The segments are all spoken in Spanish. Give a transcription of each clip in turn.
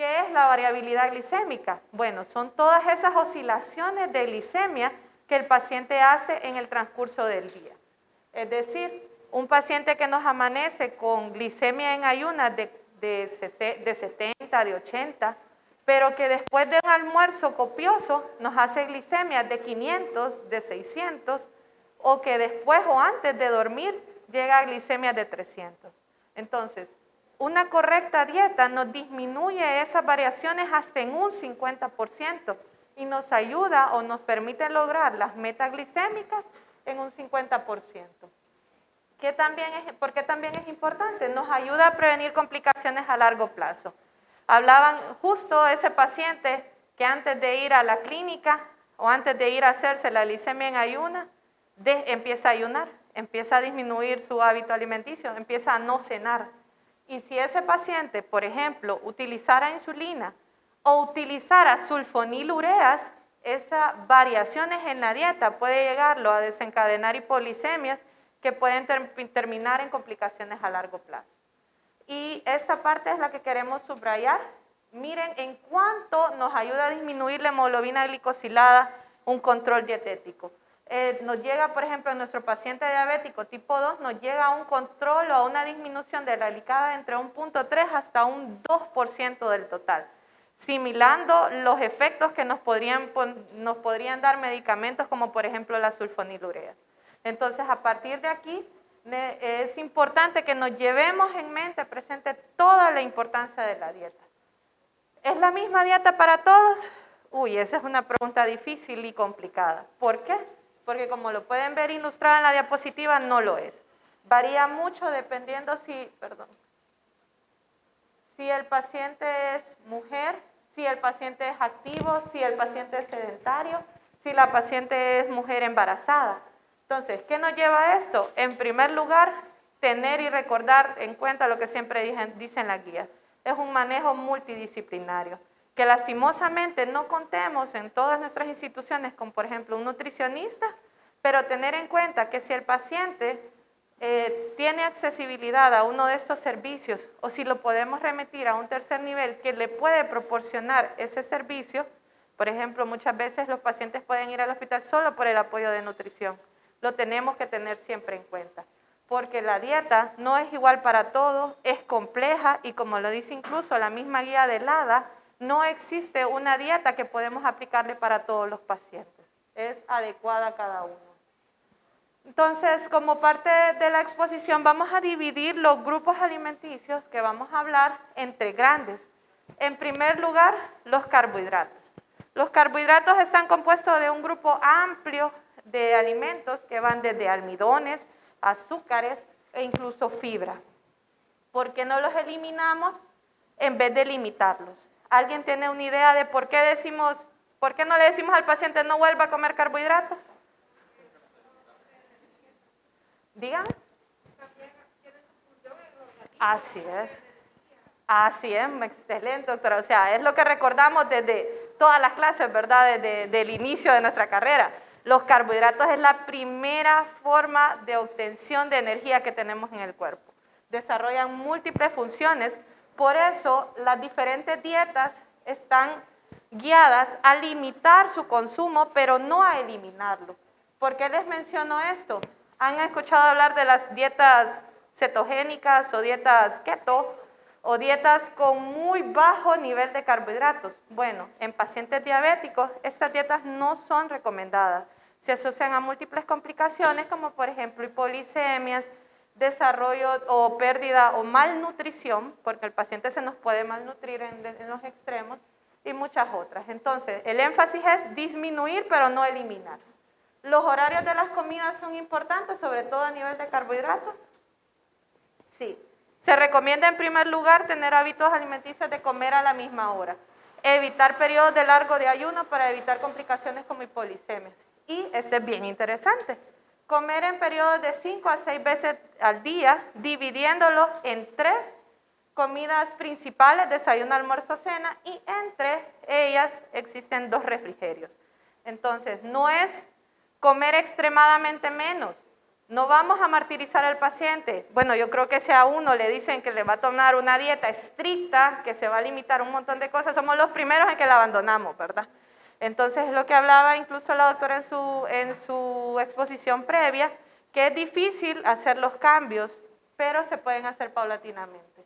¿Qué es la variabilidad glicémica? Bueno, son todas esas oscilaciones de glicemia que el paciente hace en el transcurso del día. Es decir, un paciente que nos amanece con glicemia en ayunas de 70, de 80, pero que después de un almuerzo copioso nos hace glicemias de 500, de 600, o que después o antes de dormir llega a glicemias de 300. Entonces, una correcta dieta nos disminuye esas variaciones hasta en un 50% y nos ayuda o nos permite lograr las metas glicémicas en un 50%. ¿Por qué también es importante? Nos ayuda a prevenir complicaciones a largo plazo. Hablaban justo de ese paciente que antes de ir a la clínica o antes de ir a hacerse la glicemia en ayuna, empieza a ayunar, empieza a disminuir su hábito alimenticio, empieza a no cenar. Y si ese paciente, por ejemplo, utilizara insulina o utilizara sulfonilureas, esas variaciones en la dieta puede llegarlo a desencadenar hipoglicemias que pueden terminar en complicaciones a largo plazo. Y esta parte es la que queremos subrayar. Miren en cuánto nos ayuda a disminuir la hemoglobina glicosilada un control dietético. Nos llega, por ejemplo, en nuestro paciente diabético tipo 2, nos llega a un control o a una disminución de la glicada entre un 0.3 hasta un 2% del total, similando los efectos que nos podrían dar medicamentos como por ejemplo las sulfonilureas. Entonces, a partir de aquí, es importante que nos llevemos en mente, presente toda la importancia de la dieta. ¿Es la misma dieta para todos? Uy, esa es una pregunta difícil y complicada. ¿Por qué? Porque como lo pueden ver ilustrado en la diapositiva, no lo es. Varía mucho dependiendo si el paciente es mujer, si el paciente es activo, si el paciente es sedentario, si la paciente es mujer embarazada. Entonces, ¿qué nos lleva a esto? En primer lugar, tener y recordar en cuenta lo que siempre dicen las guías. Es un manejo multidisciplinario. Que lastimosamente no contemos en todas nuestras instituciones con, por ejemplo, un nutricionista, pero tener en cuenta que si el paciente tiene accesibilidad a uno de estos servicios o si lo podemos remitir a un tercer nivel que le puede proporcionar ese servicio, por ejemplo, muchas veces los pacientes pueden ir al hospital solo por el apoyo de nutrición. Lo tenemos que tener siempre en cuenta, porque la dieta no es igual para todos, es compleja y como lo dice incluso la misma guía de LADA, no existe una dieta que podemos aplicarle para todos los pacientes, es adecuada a cada uno. Entonces, como parte de la exposición, vamos a dividir los grupos alimenticios que vamos a hablar entre grandes. En primer lugar, los carbohidratos. Los carbohidratos están compuestos de un grupo amplio de alimentos que van desde almidones, azúcares e incluso fibra. ¿Por qué no los eliminamos en vez de limitarlos? ¿Alguien tiene una idea de por qué no le decimos al paciente no vuelva a comer carbohidratos? ¿Digan? Así es. Así es, excelente, doctora. O sea, es lo que recordamos desde todas las clases, ¿verdad? Desde el inicio de nuestra carrera. Los carbohidratos es la primera forma de obtención de energía que tenemos en el cuerpo. Desarrollan múltiples funciones, por eso las diferentes dietas están guiadas a limitar su consumo, pero no a eliminarlo. ¿Por qué les menciono esto? ¿Han escuchado hablar de las dietas cetogénicas o dietas keto o dietas con muy bajo nivel de carbohidratos? Bueno, en pacientes diabéticos estas dietas no son recomendadas. Se asocian a múltiples complicaciones como por ejemplo hipoglicemias, desarrollo o pérdida o malnutrición, porque el paciente se nos puede malnutrir en los extremos y muchas otras. Entonces, el énfasis es disminuir pero no eliminar. ¿Los horarios de las comidas son importantes, sobre todo a nivel de carbohidratos? Sí. Se recomienda en primer lugar tener hábitos alimenticios de comer a la misma hora. Evitar periodos de largo de ayuno para evitar complicaciones como hipoglicemia. Y este es bien interesante. Comer en periodos de 5 a 6 veces al día, dividiéndolo en 3 comidas principales, desayuno, almuerzo, cena, y entre ellas existen 2 refrigerios. Entonces, no es comer extremadamente menos, No vamos a martirizar al paciente. Bueno, yo creo que si a uno le dicen que le va a tomar una dieta estricta, que se va a limitar un montón de cosas, somos los primeros en que la abandonamos, ¿verdad? Entonces, lo que hablaba incluso la doctora en su exposición previa, que es difícil hacer los cambios, pero se pueden hacer paulatinamente.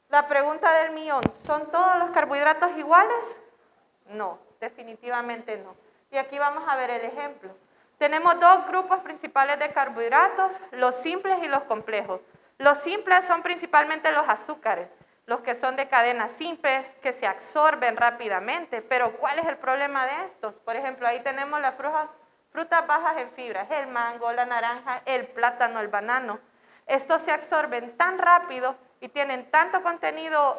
La pregunta del millón, ¿son todos los carbohidratos iguales? No, definitivamente no. Y aquí vamos a ver el ejemplo. Tenemos dos grupos principales de carbohidratos, los simples y los complejos. Los simples son principalmente los azúcares, los que son de cadena simple, que se absorben rápidamente. Pero ¿cuál es el problema de estos? Por ejemplo, ahí tenemos las frutas bajas en fibras, el mango, la naranja, el plátano, el banano. Estos se absorben tan rápido y tienen tanto contenido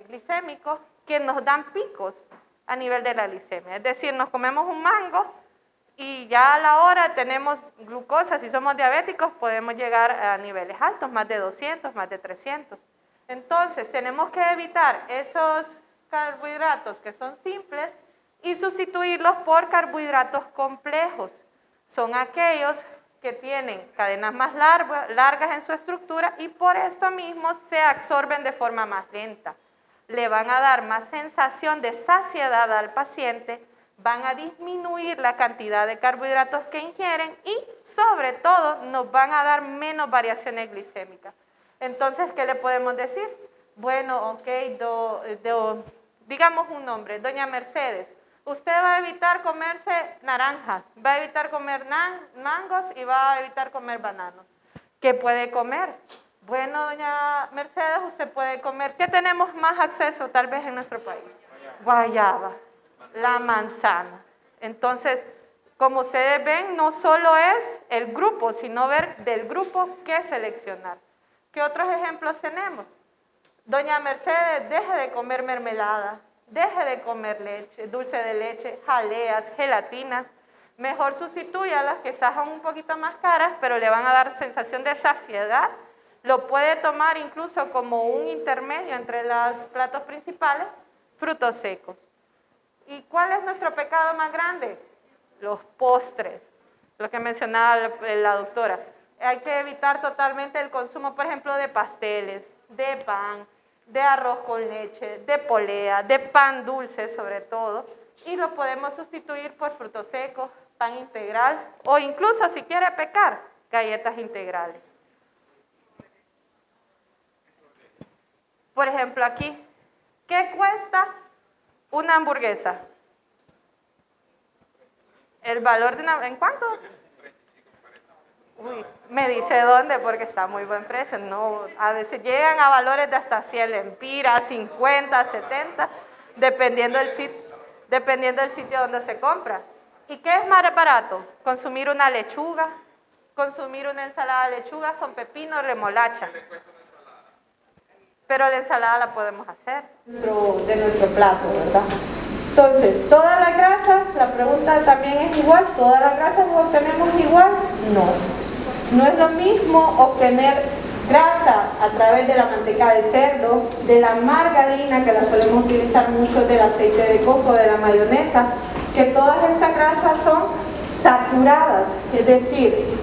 glicémico que nos dan picos a nivel de la glicemia. Es decir, nos comemos un mango y ya a la hora tenemos glucosa. Si somos diabéticos podemos llegar a niveles altos, más de 200, más de 300. Entonces tenemos que evitar esos carbohidratos que son simples y sustituirlos por carbohidratos complejos. Son aquellos que tienen cadenas más largas en su estructura y por esto mismo se absorben de forma más lenta. Le van a dar más sensación de saciedad al paciente, van a disminuir la cantidad de carbohidratos que ingieren y sobre todo nos van a dar menos variaciones glicémicas. Entonces, ¿qué le podemos decir? Bueno, ok, digamos un nombre, doña Mercedes, usted va a evitar comerse naranjas, va a evitar comer mangos y va a evitar comer bananos. ¿Qué puede comer? Bueno, doña Mercedes, usted puede comer, ¿qué tenemos más acceso tal vez en nuestro país? Guayaba, la manzana. Entonces, como ustedes ven, no solo es el grupo, sino ver del grupo qué seleccionar. ¿Qué otros ejemplos tenemos? Doña Mercedes, deje de comer mermelada, deje de comer leche, dulce de leche, jaleas, gelatinas. Mejor sustitúyalas, que son un poquito más caras, pero le van a dar sensación de saciedad. Lo puede tomar incluso como un intermedio entre los platos principales, frutos secos. ¿Y cuál es nuestro pecado más grande? Los postres, lo que mencionaba la doctora. Hay que evitar totalmente el consumo, por ejemplo, de pasteles, de pan, de arroz con leche, de polea, de pan dulce sobre todo, y lo podemos sustituir por frutos secos, pan integral, o incluso si quiere pecar, galletas integrales. Por ejemplo, aquí, ¿qué cuesta una hamburguesa? El valor de una... ¿En cuánto? Uy, me dice dónde porque está muy buen precio. No, a veces llegan a valores de hasta 100 lempiras, 50, 70, dependiendo del sitio donde se compra. ¿Y qué es más barato? Consumir una lechuga, consumir una ensalada de lechuga, son pepinos, remolacha. Pero la ensalada la podemos hacer de nuestro plato, ¿verdad? Entonces, ¿todas las grasas? La pregunta también es igual. ¿Todas las grasas las obtenemos igual? No. No es lo mismo obtener grasa a través de la manteca de cerdo, de la margarina, que la solemos utilizar mucho, del aceite de coco, de la mayonesa, que todas estas grasas son saturadas, es decir,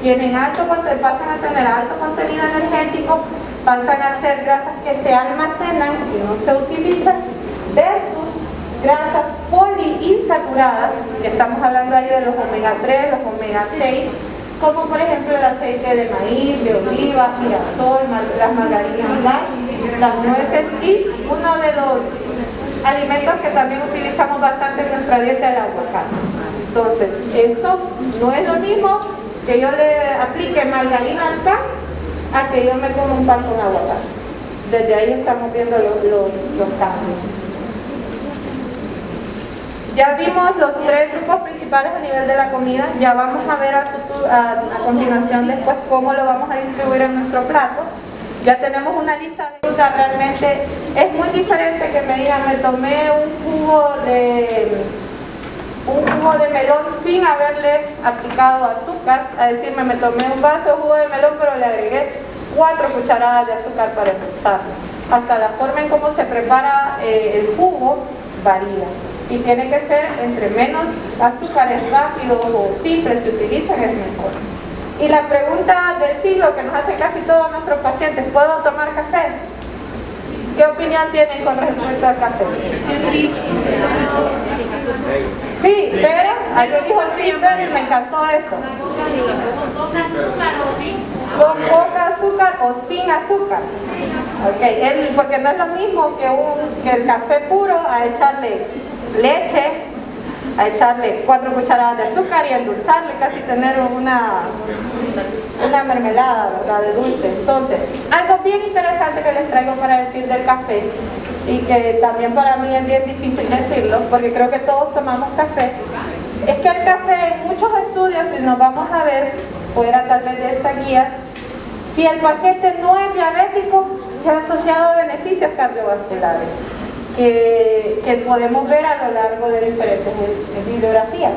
pasan a tener alto contenido energético, pasan a ser grasas que se almacenan y no se utilizan, versus grasas poliinsaturadas, que estamos hablando ahí de los omega 3, los omega 6, como por ejemplo el aceite de maíz, de oliva, girasol, las margarinas light, las nueces y uno de los alimentos que también utilizamos bastante en nuestra dieta, el aguacate. Entonces, esto no es lo mismo que yo le aplique margarina al pan a que yo me coma un pan con aguacate. Desde ahí estamos viendo los cambios. Ya vimos los tres grupos principales a nivel de la comida, ya vamos a ver a continuación después cómo lo vamos a distribuir en nuestro plato. Ya tenemos una lista de frutas, realmente es muy diferente que me digan, me tomé un jugo de melón sin haberle aplicado azúcar, a decirme, me tomé un vaso de jugo de melón pero le agregué 4 cucharadas de azúcar para endulzarlo. Hasta la forma en cómo se prepara el jugo varía. Y tiene que ser entre menos azúcares rápidos o simples se utilizan, es mejor. Y la pregunta del siglo que nos hacen casi todos nuestros pacientes, ¿puedo tomar café? ¿Qué opinión tienen con respecto al café? Sí, pero, alguien dijo sí, pero y me encantó eso. Con poca azúcar o sin azúcar. Ok, porque no es lo mismo que el café puro a echarle leche, a echarle 4 cucharadas de azúcar y endulzarle, casi tener una mermelada, ¿verdad?, de dulce. Entonces, algo bien interesante que les traigo para decir del café, y que también para mí es bien difícil decirlo, porque creo que todos tomamos café, es que el café en muchos estudios, si nos vamos a ver fuera tal vez de estas guías, si el paciente no es diabético, se ha asociado a beneficios cardiovasculares que podemos ver a lo largo de diferentes bibliografías.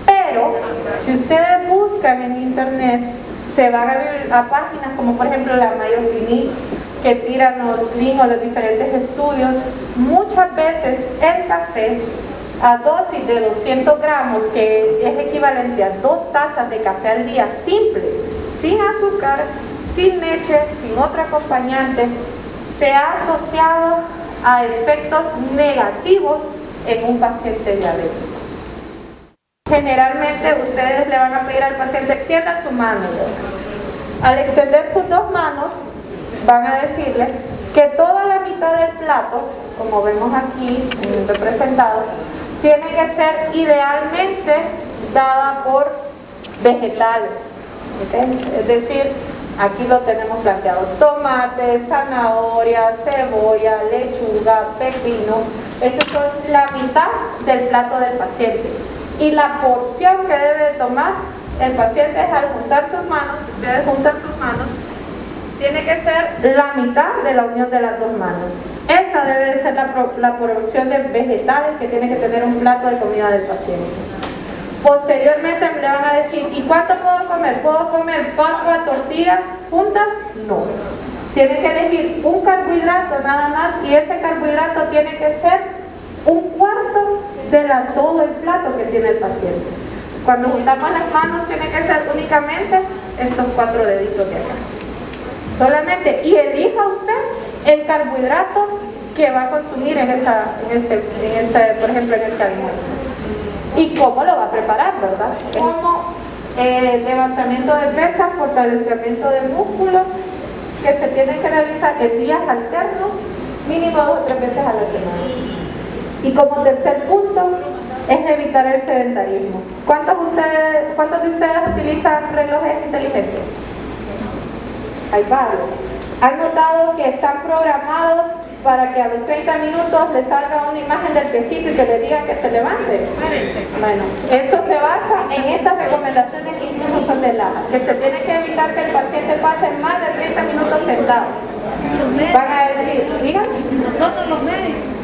Pero si ustedes buscan en internet, se van a páginas como por ejemplo la Mayo Clinic, que tiran los links o los diferentes estudios. Muchas veces el café a dosis de 200 gramos, que es equivalente a 2 tazas de café al día, simple, sin azúcar, sin leche, sin otro acompañante, se ha asociado a efectos negativos en un paciente diabético. Generalmente ustedes le van a pedir al paciente extienda su mano. Al extender sus 2 manos, van a decirle que toda la mitad del plato, como vemos aquí representado, tiene que ser idealmente dada por vegetales. ¿Okay? Es decir, aquí lo tenemos planteado: tomate, zanahoria, cebolla, lechuga, pepino. Esas son la mitad del plato del paciente. Y la porción que debe tomar el paciente es, al juntar sus manos, ustedes juntan sus manos, tiene que ser la mitad de la unión de las 2 manos. Esa debe de ser la porción de vegetales que tiene que tener un plato de comida del paciente. Posteriormente le van a decir, ¿y cuánto puedo comer? ¿Puedo comer papa, tortilla juntas? No. Tiene que elegir un carbohidrato nada más, y ese carbohidrato tiene que ser 1/4 de todo el plato que tiene el paciente. Cuando juntamos las manos tiene que ser únicamente estos 4 deditos de acá. Solamente, y elija usted el carbohidrato que va a consumir por ejemplo, en ese almuerzo. ¿Y cómo lo va a preparar, verdad? Como levantamiento de pesas, fortalecimiento de músculos, que se tiene que realizar en días alternos, mínimo 2 o 3 veces a la semana. Y como tercer punto, es evitar el sedentarismo. ¿Cuántos de ustedes utilizan relojes inteligentes? Hay varios. ¿Han notado que están programados para que a los 30 minutos le salga una imagen del piecito y que le digan que se levante? Bueno, eso se basa en estas recomendaciones que incluso son de LAHA, que se tiene que evitar que el paciente pase más de 30 minutos sentado. Van a decir, díganme. Nosotros los médicos.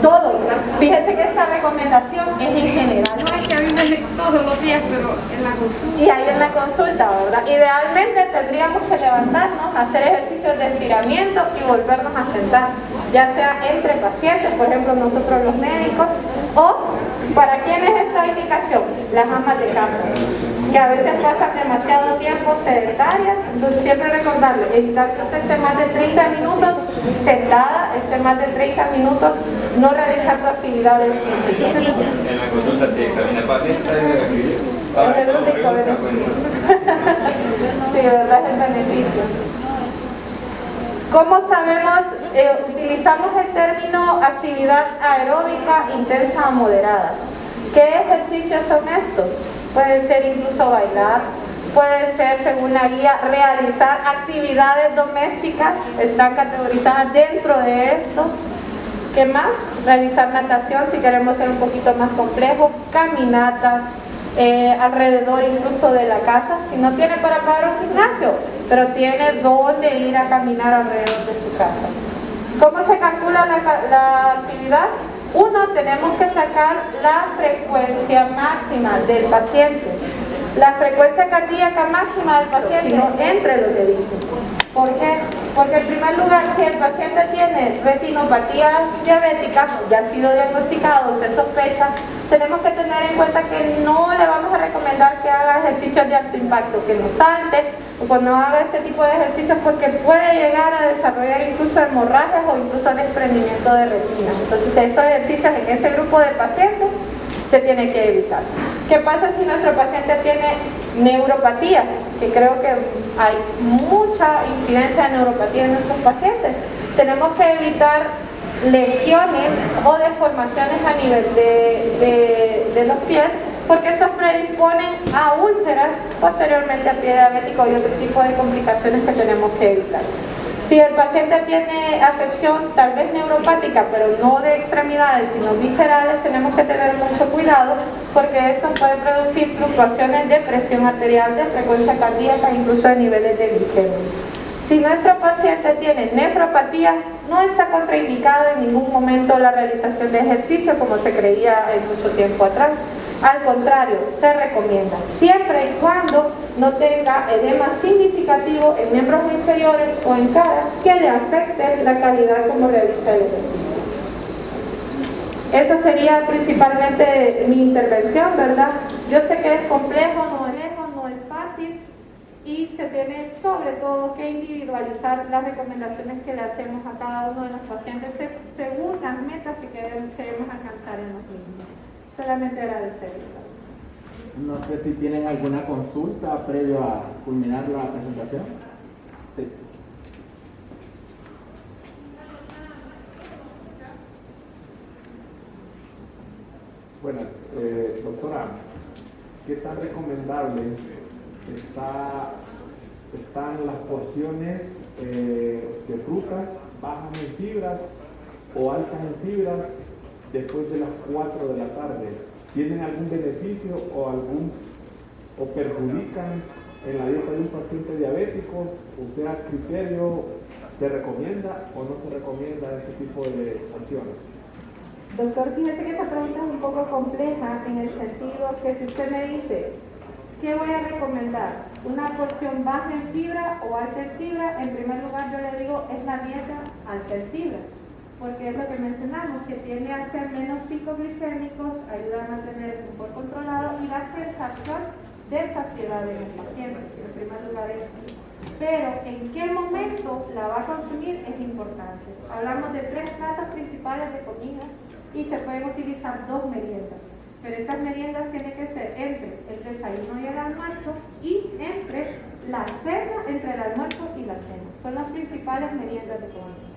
Todos. Fíjense que esta recomendación es en general. No es que a mí me dicen todos los días, pero en la consulta. Y ahí en la consulta, ¿verdad? Idealmente tendríamos que levantarnos, hacer ejercicios de estiramiento y volvernos a sentar, ya sea entre pacientes, por ejemplo nosotros los médicos, o para quién es esta indicación, las amas de casa, que a veces pasan demasiado tiempo sedentarias. Entonces siempre recordarle, evitar que usted esté más de 30 minutos sentada, esté más de 30 minutos no realizando actividades físicas. En la consulta se examina el paciente. El redúndico beneficio. Sí, verdad, es el beneficio. ¿Cómo sabemos? Utilizamos el término actividad aeróbica intensa o moderada. ¿Qué ejercicios son estos? Puede ser incluso bailar, puede ser, según la guía, realizar actividades domésticas, están categorizadas dentro de estos. ¿Qué más? Realizar natación si queremos ser un poquito más complejo, caminatas, alrededor incluso de la casa, si no tiene para pagar un gimnasio, pero tiene dónde ir a caminar alrededor de su casa. ¿Cómo se calcula la actividad? Uno, tenemos que sacar la frecuencia máxima del paciente. La frecuencia cardíaca máxima del paciente, sino entre los deditos. ¿Por qué? Porque en primer lugar, si el paciente tiene retinopatía diabética, ya ha sido diagnosticado, se sospecha, tenemos que tener en cuenta que no le vamos a recomendar que haga ejercicios de alto impacto, que no salte o cuando haga ese tipo de ejercicios porque puede llegar a desarrollar incluso hemorragias o incluso desprendimiento de retina. Entonces esos ejercicios en ese grupo de pacientes se tiene que evitar. ¿Qué pasa si nuestro paciente tiene neuropatía? Que creo que hay mucha incidencia de neuropatía en nuestros pacientes. Tenemos que evitar lesiones o deformaciones a nivel de los pies, porque estos predisponen a úlceras, posteriormente a pie diabético y otro tipo de complicaciones que tenemos que evitar. Si el paciente tiene afección tal vez neuropática, pero no de extremidades, sino viscerales, tenemos que tener mucho cuidado porque eso puede producir fluctuaciones de presión arterial, de frecuencia cardíaca, incluso de niveles de glicemia. Si nuestro paciente tiene nefropatía, no está contraindicado en ningún momento la realización de ejercicio como se creía en mucho tiempo atrás. Al contrario, se recomienda, siempre y cuando no tenga edema significativo en miembros inferiores o en cara que le afecte la calidad como realiza el ejercicio. Eso sería principalmente mi intervención, ¿verdad? Yo sé que es complejo, no es fácil y se tiene sobre todo que individualizar las recomendaciones que le hacemos a cada uno de los pacientes según las metas que queremos alcanzar en los mismos. Solamente agradecerles. No sé si tienen alguna consulta previo a culminar la presentación. Sí. Buenas, doctora, ¿qué tan recomendable están las porciones de frutas bajas en fibras o altas en fibras después de las 4 de la tarde? ¿Tienen algún beneficio o perjudican en la dieta de un paciente diabético? ¿Usted a criterio se recomienda o no se recomienda este tipo de porciones? Doctor, fíjese que esa pregunta es un poco compleja en el sentido que si usted me dice, ¿qué voy a recomendar? ¿Una porción baja en fibra o alta en fibra? En primer lugar yo le digo, es la dieta alta en fibra, porque es lo que mencionamos, que tiende a ser menos picos glicémicos, ayuda a mantener el humor controlado y la sensación de saciedad en el paciente, en primer lugar eso. Pero en qué momento la va a consumir es importante. Hablamos de 3 platos principales de comida y se pueden utilizar 2 meriendas. Pero estas meriendas tienen que ser entre el desayuno y el almuerzo y entre la cena, entre el almuerzo y la cena. Son las principales meriendas de comida.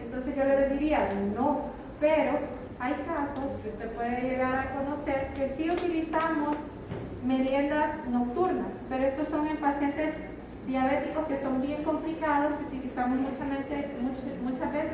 Entonces yo le diría no, pero hay casos que usted puede llegar a conocer que sí utilizamos meriendas nocturnas, pero estos son en pacientes diabéticos que son bien complicados, que utilizamos muchas veces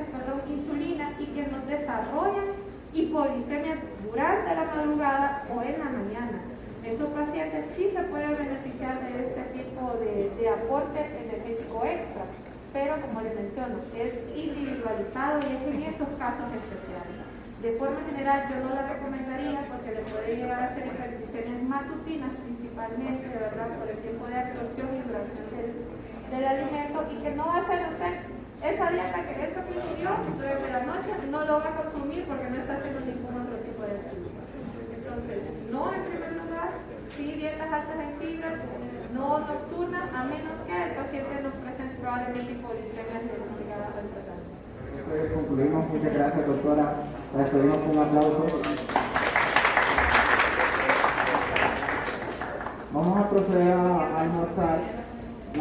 insulina y que nos desarrollan hipoglicemia durante la madrugada o en la mañana. Esos pacientes sí se pueden beneficiar de este tipo de aporte energético extra, pero como les menciono, es individualizado y es en esos casos especiales. De forma general yo no la recomendaría porque le puede llevar a hacer hiperglicemias matutinas principalmente, de verdad, por el tiempo de absorción y duración del alimento, y que no va a hacer usted esa dieta que eso que ingirió durante la noche, no lo va a consumir porque no está haciendo ningún otro tipo de ejercicio. Entonces, no en primer lugar, sí dietas altas en fibras, no nocturnas, a menos que el paciente nos presente probablemente hipoglicemias ligadas al tratamiento. Concluimos. Muchas gracias, doctora. La despedimos con un aplauso. Vamos a proceder a almorzar.